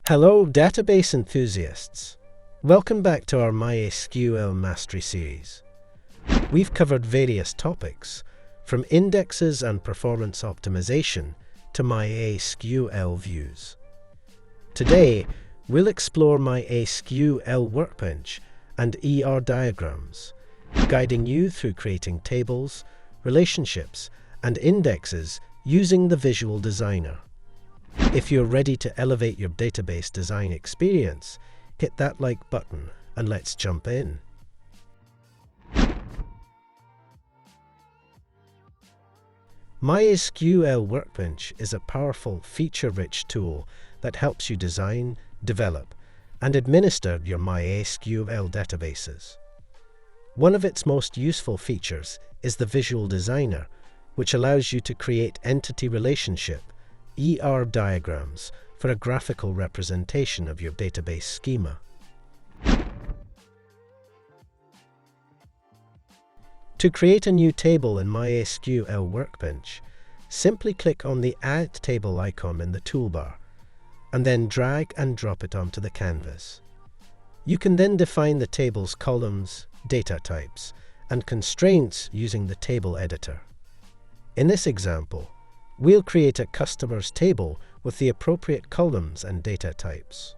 Hello, database enthusiasts. Welcome back to our MySQL Mastery series. We've covered various topics, from indexes and performance optimization to MySQL views. Today, we'll explore MySQL Workbench and ER diagrams, guiding you through creating tables, relationships, and indexes using the Visual Designer. If you're ready to elevate your database design experience, hit that like button and let's jump in. MySQL Workbench is a powerful, feature-rich tool that helps you design, develop, and administer your MySQL databases. One of its most useful features is the Visual Designer, which allows you to create entity relationship ER diagrams for a graphical representation of your database schema. To create a new table in MySQL Workbench, simply click on the Add Table icon in the toolbar, and then drag and drop it onto the canvas. You can then define the table's columns, data types, and constraints using the table editor. In this example, we'll create a customers table with the appropriate columns and data types.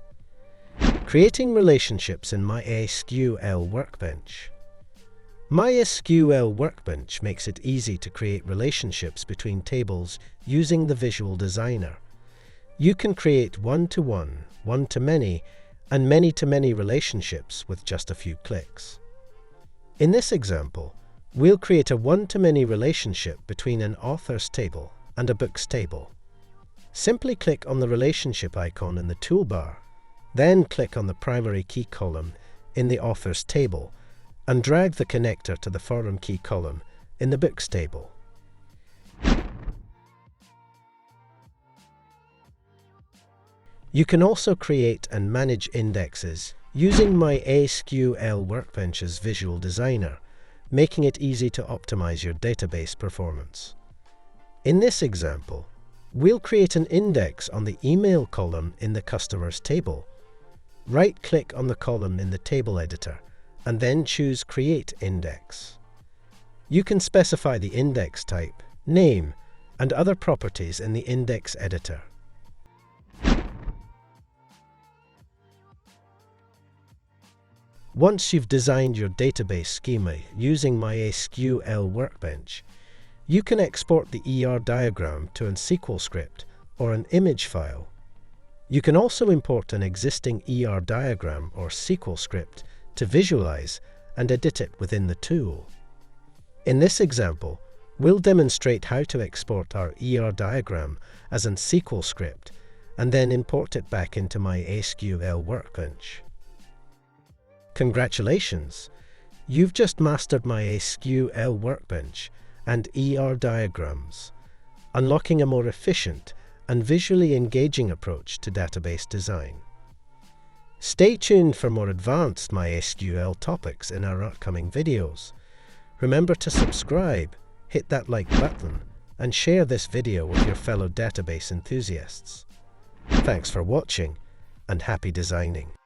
Creating relationships in MySQL Workbench. MySQL Workbench makes it easy to create relationships between tables using the Visual Designer. You can create one-to-one, one-to-many, and many-to-many relationships with just a few clicks. In this example, we'll create a one-to-many relationship between an authors table and a books table. Simply click on the relationship icon in the toolbar, then click on the primary key column in the authors table and drag the connector to the foreign key column in the books table. You can also create and manage indexes using MySQL Workbench's Visual Designer, making it easy to optimize your database performance. In this example, we'll create an index on the email column in the customers table. Right-click on the column in the table editor and then choose Create Index. You can specify the index type, name, and other properties in the index editor. Once you've designed your database schema using MySQL Workbench, you can export the ER diagram to a SQL script or an image file. You can also import an existing ER diagram or SQL script to visualize and edit it within the tool. In this example, we'll demonstrate how to export our ER diagram as an SQL script and then import it back into MySQL Workbench. Congratulations! You've just mastered MySQL Workbench and ER diagrams, unlocking a more efficient and visually engaging approach to database design. Stay tuned for more advanced MySQL topics in our upcoming videos. Remember to subscribe, hit that like button, and share this video with your fellow database enthusiasts. Thanks for watching, and happy designing.